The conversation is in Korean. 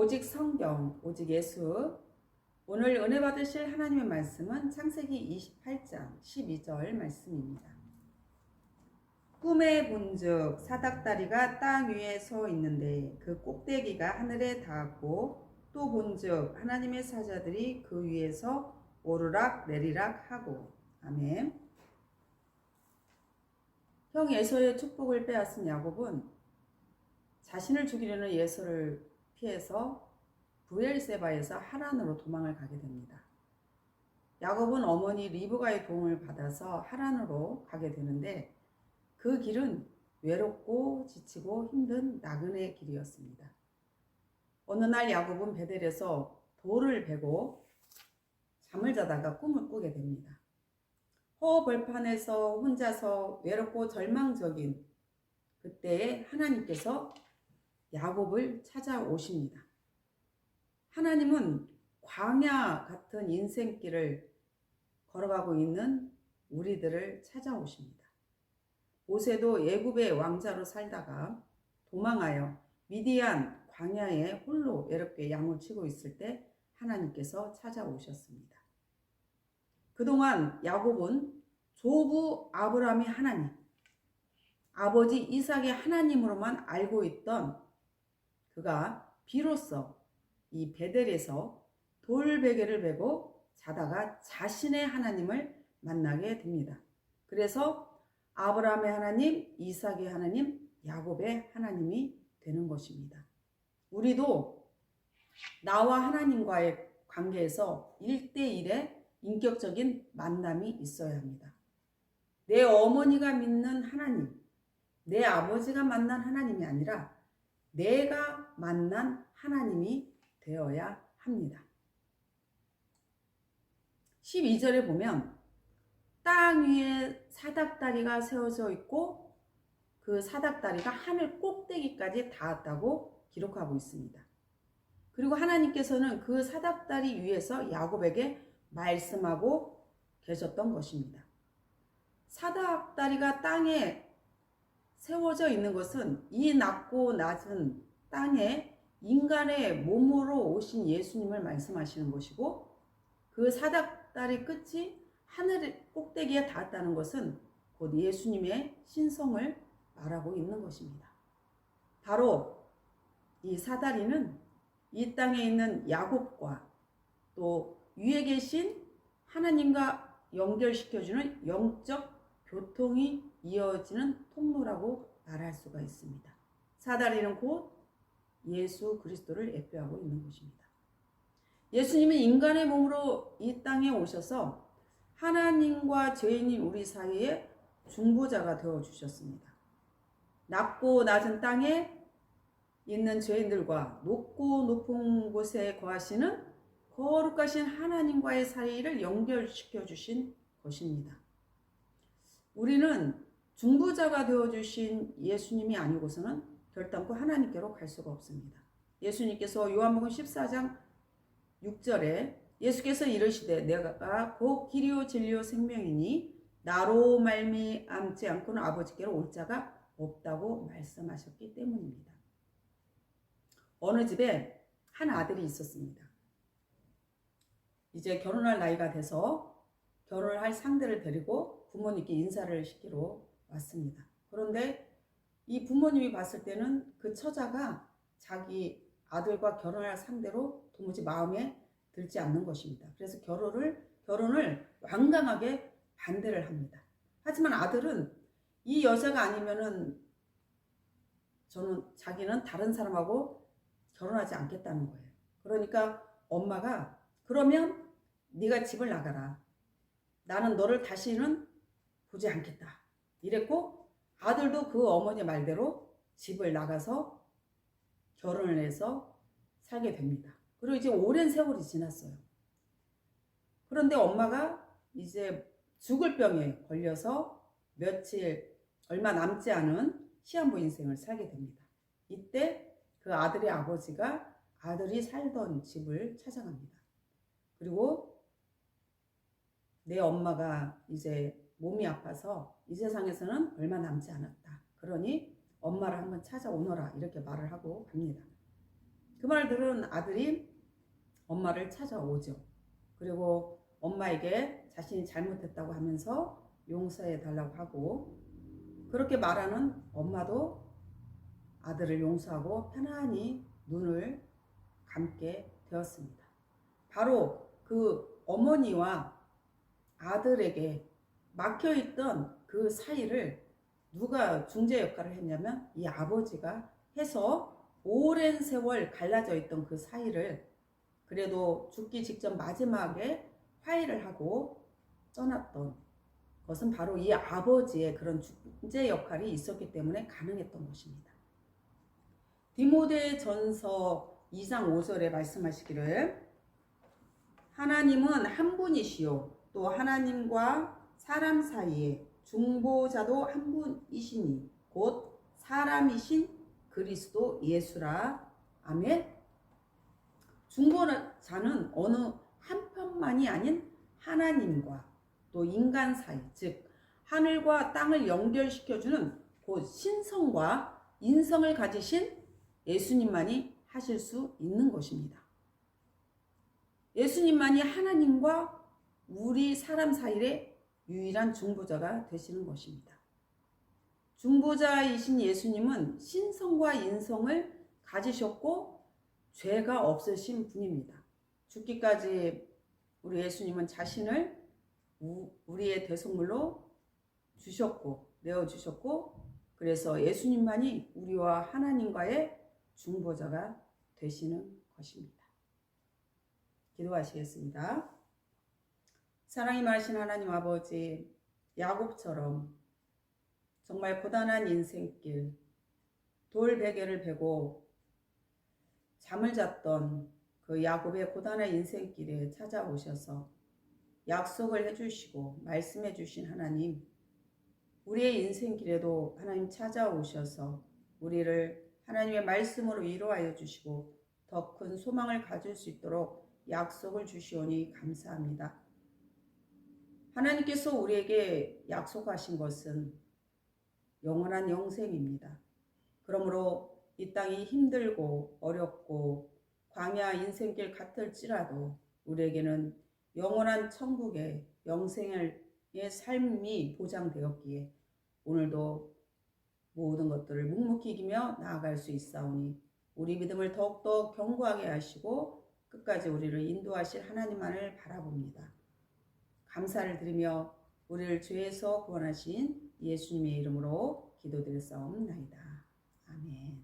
오직 성경, 오직 예수. 오늘 은혜 받으실 하나님의 말씀은 창세기 28장 12절 말씀입니다. 꿈에 본즉 사닥다리가 땅 위에 서 있는데 그 꼭대기가 하늘에 닿았고 또 본즉 하나님의 사자들이 그 위에서 오르락 내리락 하고. 아멘. 형 에서의 축복을 빼앗은 야곱은 자신을 죽이려는 에서를 피해서 브엘세바에서 하란으로 도망을 가게 됩니다. 야곱은 어머니 리브가의 도움을 받아서 하란으로 가게 되는데 그 길은 외롭고 지치고 힘든 나그네 길이었습니다. 어느 날 야곱은 베델에서 돌을 베고 잠을 자다가 꿈을 꾸게 됩니다. 허벌판에서 혼자서 외롭고 절망적인 그때에 하나님께서 야곱을 찾아오십니다. 하나님은 광야 같은 인생길을 걸어가고 있는 우리들을 찾아오십니다. 모세도 애굽의 왕자로 살다가 도망하여 미디안 광야에 홀로 외롭게 양을 치고 있을 때 하나님께서 찾아오셨습니다. 그동안 야곱은 조부 아브라함의 하나님, 아버지 이삭의 하나님으로만 알고 있던 그가 비로소 이 베델에서 돌베개를 베고 자다가 자신의 하나님을 만나게 됩니다. 그래서 아브라함의 하나님, 이삭의 하나님, 야곱의 하나님이 되는 것입니다. 우리도 나와 하나님과의 관계에서 1대1의 인격적인 만남이 있어야 합니다. 내 어머니가 믿는 하나님, 내 아버지가 만난 하나님이 아니라 내가 만난 하나님이 되어야 합니다. 12절에 보면 땅 위에 사닥다리가 세워져 있고 그 사닥다리가 하늘 꼭대기까지 닿았다고 기록하고 있습니다. 그리고 하나님께서는 그 사닥다리 위에서 야곱에게 말씀하고 계셨던 것입니다. 사닥다리가 땅에 세워져 있는 것은 이 낮고 낮은 땅에 인간의 몸으로 오신 예수님을 말씀하시는 것이고 그 사닥다리 끝이 하늘 꼭대기에 닿았다는 것은 곧 예수님의 신성을 말하고 있는 것입니다. 바로 이 사다리는 이 땅에 있는 야곱과 또 위에 계신 하나님과 연결시켜주는 영적 교통이 이어지는 통로라고 말할 수가 있습니다. 사다리는 곧 예수 그리스도를 예표하고 있는 것입니다. 예수님은 인간의 몸으로 이 땅에 오셔서 하나님과 죄인인 우리 사이에 중보자가 되어주셨습니다. 낮고 낮은 땅에 있는 죄인들과 높고 높은 곳에 거하시는 거룩하신 하나님과의 사이를 연결시켜 주신 것입니다. 우리는 중보자가 되어주신 예수님이 아니고서는 결단코 하나님께로 갈 수가 없습니다. 예수님께서 요한복음 14장 6절에 예수께서 이르시되 내가 곧 길이요 진리요 생명이니 나로 말미암지 않고는 아버지께로 올 자가 없다고 말씀하셨기 때문입니다. 어느 집에 한 아들이 있었습니다. 이제 결혼할 나이가 돼서 결혼을 할 상대를 데리고 부모님께 인사를 시키러 왔습니다. 그런데 이 부모님이 봤을 때는 그 처자가 자기 아들과 결혼할 상대로 도무지 마음에 들지 않는 것입니다. 그래서 결혼을 완강하게 반대를 합니다. 하지만 아들은 이 여자가 아니면은 자기는 다른 사람하고 결혼하지 않겠다는 거예요. 그러니까 엄마가 그러면 네가 집을 나가라. 나는 너를 다시는 보지 않겠다. 이랬고 아들도 그 어머니 말대로 집을 나가서 결혼을 해서 살게 됩니다. 그리고 이제 오랜 세월이 지났어요. 그런데 엄마가 이제 죽을 병에 걸려서 얼마 남지 않은 시한부 인생을 살게 됩니다. 이때 그 아들의 아버지가 아들이 살던 집을 찾아갑니다. 그리고 내 엄마가 이제 몸이 아파서 이 세상에서는 얼마 남지 않았다. 그러니 엄마를 한번 찾아오너라 이렇게 말을 하고 갑니다. 그 말 들은 아들이 엄마를 찾아오죠. 그리고 엄마에게 자신이 잘못했다고 하면서 용서해 달라고 하고, 그렇게 말하는 엄마도 아들을 용서하고 편안히 눈을 감게 되었습니다. 바로 그 어머니와 아들에게 막혀있던 그 사이를 누가 중재 역할을 했냐면 이 아버지가 해서 오랜 세월 갈라져 있던 그 사이를 그래도 죽기 직전 마지막에 화해를 하고 떠났던 것은 바로 이 아버지의 그런 중재 역할이 있었기 때문에 가능했던 것입니다. 디모데전서 2장 5절에 말씀하시기를 하나님은 한 분이시요 또 하나님과 사람 사이에 중보자도 한 분이시니 곧 사람이신 그리스도 예수라. 아멘. 중보자는 어느 한편만이 아닌 하나님과 또 인간 사이, 즉 하늘과 땅을 연결시켜주는 곧 신성과 인성을 가지신 예수님만이 하실 수 있는 것입니다. 예수님만이 하나님과 우리 사람 사이의 유일한 중보자가 되시는 것입니다. 중보자이신 예수님은 신성과 인성을 가지셨고 죄가 없으신 분입니다. 죽기까지 우리 예수님은 자신을 우리의 대속물로 주셨고 내어주셨고, 그래서 예수님만이 우리와 하나님과의 중보자가 되시는 것입니다. 기도하시겠습니다. 사랑이 많으신 하나님 아버지, 야곱처럼 정말 고단한 인생길, 돌베개를 베고 잠을 잤던 그 야곱의 고단한 인생길에 찾아오셔서 약속을 해주시고 말씀해 주신 하나님, 우리의 인생길에도 하나님 찾아오셔서 우리를 하나님의 말씀으로 위로하여 주시고 더 큰 소망을 가질 수 있도록 약속을 주시오니 감사합니다. 하나님께서 우리에게 약속하신 것은 영원한 영생입니다. 그러므로 이 땅이 힘들고 어렵고 광야 인생길 같을지라도 우리에게는 영원한 천국의 영생의 삶이 보장되었기에 오늘도 모든 것들을 묵묵히 이기며 나아갈 수 있사오니 우리 믿음을 더욱더 견고하게 하시고 끝까지 우리를 인도하실 하나님만을 바라봅니다. 감사를 드리며 우리를 죄에서 구원하신 예수님의 이름으로 기도드렸사옵나이다. 아멘.